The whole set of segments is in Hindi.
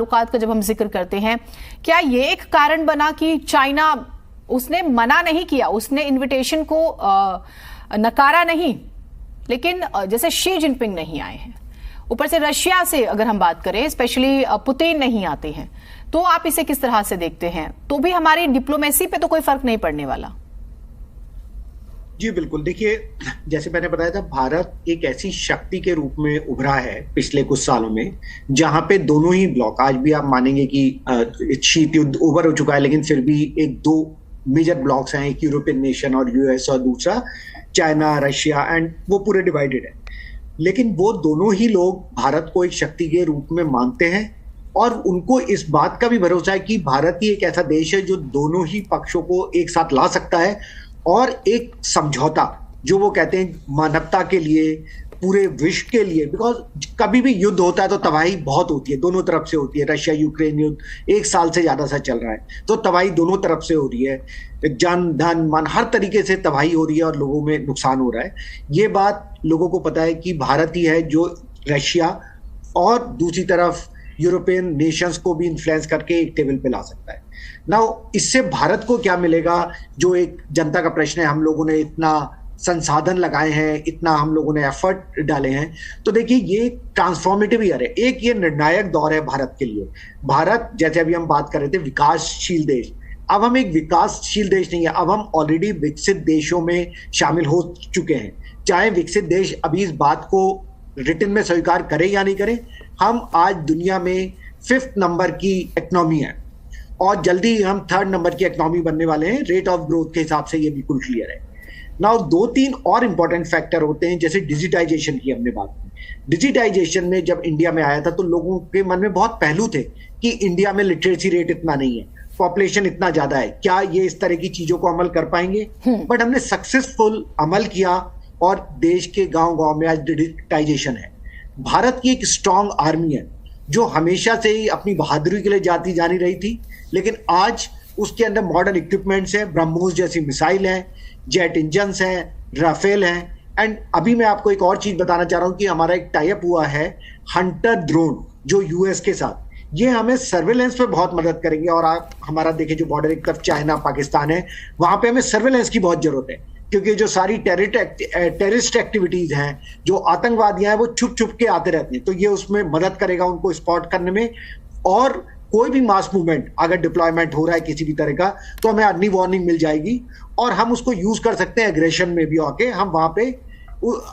ताल्लुकात का जब हम जिक्र करते हैं, क्या ये एक कारण बना कि चाइना, उसने मना नहीं किया, उसने इनविटेशन को नकारा नहीं, लेकिन जैसे शी जिनपिंग नहीं आए हैं, ऊपर से रशिया से अगर हम बात करें, स्पेशली पुतिन नहीं आते हैं, तो आप इसे किस तरह से देखते हैं? तो भी हमारी डिप्लोमेसी पे तो कोई फर्क नहीं पड़ने वाला। जी बिल्कुल, देखिए जैसे मैंने बताया था, भारत एक ऐसी शक्ति के रूप में उभरा है पिछले कुछ सालों में, जहां पे दोनों ही ब्लॉक, आज भी आप मानेंगे कि शीत युद्ध ओवर हो चुका है, लेकिन फिर भी एक दो मेजर ब्लॉक्स हैं, एक यूरोपियन नेशन और यूएस, और दूसरा चाइना, रशिया, एंड वो पूरे डिवाइडेड है। लेकिन वो दोनों ही लोग भारत को एक शक्ति के रूप में मानते हैं, और उनको इस बात का भी भरोसा है कि भारत ही एक ऐसा देश है जो दोनों ही पक्षों को एक साथ ला सकता है, और एक समझौता, जो वो कहते हैं मानवता के लिए, पूरे विश्व के लिए, बिकॉज कभी भी युद्ध होता है तो तबाही बहुत होती है, दोनों तरफ से होती है। रशिया यूक्रेन युद्ध 1 साल से ज्यादा सा चल रहा है, तो तबाही दोनों तरफ से हो रही है, जन धन मन हर तरीके से तबाही हो रही है और लोगों में नुकसान हो रहा है। ये बात लोगों को पता है कि भारत ही है जो रशिया और दूसरी तरफ यूरोपियन नेशंस को भी इन्फ्लुएंस करके एक टेबल पे ला सकता है। नाउ इससे भारत को क्या मिलेगा, जो एक जनता का प्रश्न है। हम लोगों ने इतना संसाधन लगाए हैं, इतना हम लोगों ने एफर्ट डाले हैं, तो देखिए ये ट्रांसफॉर्मेटिव ईयर है, एक ये निर्णायक दौर है भारत के लिए। भारत, जैसे अभी हम बात कर रहे थे, विकासशील देश, अब हम एक विकासशील देश नहीं है, अब हम ऑलरेडी विकसित देशों में शामिल हो चुके हैं। चाहे विकसित देश अभी इस बात को रिटन में स्वीकार करें या नहीं करें, हम आज दुनिया में 5th नंबर की इकोनॉमी है, और जल्दी हम 3rd नंबर की इकोनॉमी बनने वाले हैं रेट ऑफ ग्रोथ के हिसाब से, ये बिल्कुल क्लियर है। नाउ 2-3 और इंपॉर्टेंट फैक्टर होते हैं, जैसे डिजिटाइजेशन की हमने बात की। डिजिटाइजेशन में जब इंडिया में आया था तो लोगों के मन में बहुत पहलू थे कि इंडिया में लिटरेसी रेट इतना नहीं है, पॉपुलेशन इतना ज्यादा है, क्या ये इस तरह की चीजों को अमल कर पाएंगे? बट हमने सक्सेसफुल अमल किया, और देश के गांव-गांव में आज डिजिटाइजेशन है। भारत की एक स्ट्रांग आर्मी है, जो हमेशा से ही अपनी बहादुरी के लिए जानी रही थी, लेकिन आज उसके अंदर मॉडर्न इक्विपमेंट्स हैं, ब्रह्मोस जैसी मिसाइल हैं, जेट इंजन्स हैं, राफेल हैं, एंड अभी मैं आपको एक और चीज बताना चाह रहा हूं कि हमारा एक टाई अप हुआ है हंटर ड्रोन, जो यूएस के साथ। ये हमें सर्वेलेंस पे बहुत मदद करेंगे, और आप हमारा देखें, जो बॉर्डर एक तरफ चाइना पाकिस्तान है, वहां पे हमें सर्वेलेंस की बहुत जरूरत है, क्योंकि जो सारी टेररिस्ट एक्टिविटीज हैं, जो आतंकवादियां हैं, वो छुप छुप के आते रहते हैं, तो ये उसमें मदद करेगा उनको स्पॉट करने में। और कोई भी मास मूवमेंट अगर डिप्लॉयमेंट हो रहा है किसी भी तरह का, तो हमें अर्ली वार्निंग मिल जाएगी, और हम उसको यूज कर सकते हैं एग्रेशन में भी आके। हम वहां पे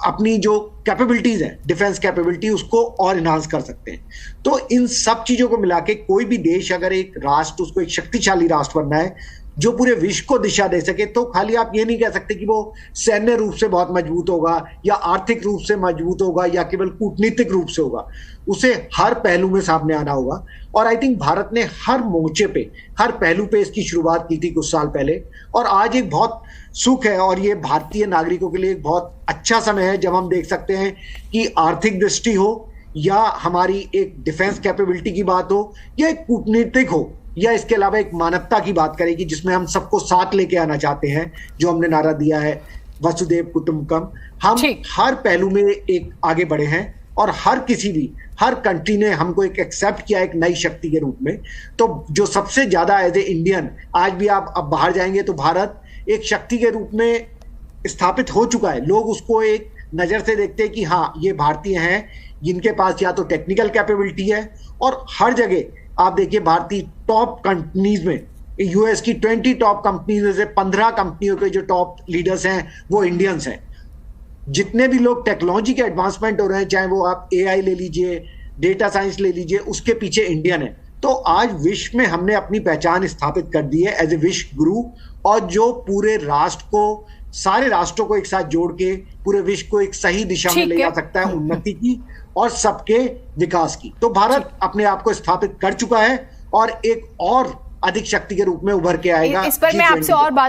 अपनी जो कैपेबिलिटीज है, डिफेंस कैपेबिलिटी, उसको और इनहांस कर सकते हैं। तो इन सब चीजों को मिला के कोई भी देश, अगर एक राष्ट्र, उसको एक शक्तिशाली राष्ट्र बनना है जो पूरे विश्व को दिशा दे सके, तो खाली आप ये नहीं कह सकते कि वो सैन्य रूप से बहुत मजबूत होगा, या आर्थिक रूप से मजबूत होगा, या केवल कूटनीतिक रूप से होगा। उसे हर पहलू में सामने आना होगा, और आई थिंक भारत ने हर मोर्चे पे, हर पहलू पे इसकी शुरुआत की थी कुछ साल पहले, और आज एक बहुत सुख है, और ये भारतीय नागरिकों के लिए एक बहुत अच्छा समय है, जब हम देख सकते हैं कि आर्थिक दृष्टि हो, या हमारी एक डिफेंस कैपेबिलिटी की बात हो, या एक कूटनीतिक हो, या इसके अलावा एक मानवता की बात करें कि जिसमें हम सबको साथ लेके आना चाहते हैं, जो हमने नारा दिया है वसुदेव कुटुंबकम। हम हर पहलू में एक आगे बढ़े हैं, और हर कंट्री ने हमको एक एक्सेप्ट किया एक नई शक्ति के रूप में। तो जो सबसे ज्यादा एज ए इंडियन, आज भी आप अब बाहर जाएंगे तो भारत एक शक्ति के रूप में स्थापित हो चुका है। लोग उसको एक नजर से देखते हैं कि हाँ, ये भारतीय हैं, जिनके पास या तो टेक्निकल कैपेबिलिटी है, और हर जगह आप देखिए भारतीय टॉप कंपनीज में, यूएस की 20 टॉप कंपनीज में से 15 कंपनियों के जो टॉप लीडर्स हैं वो इंडियंस हैं। जितने भी लोग टेक्नोलॉजी के एडवांसमेंट हो रहे हैं, चाहे वो आप एआई ले लीजिए, डेटा साइंस ले लीजिए, उसके पीछे इंडियन है। तो आज विश्व में हमने अपनी पहचान स्थापित कर दी है एज ए विश्व गुरु, और जो पूरे राष्ट्र को, सारे राष्ट्रों को एक साथ जोड़ के पूरे विश्व को एक सही दिशा में ले जा सकता है, उन्नति की और सबके विकास की। तो भारत अपने आप को स्थापित कर चुका है, और एक और अधिक शक्ति के रूप में उभर के आएगा। इस पर मैं आपसे और बात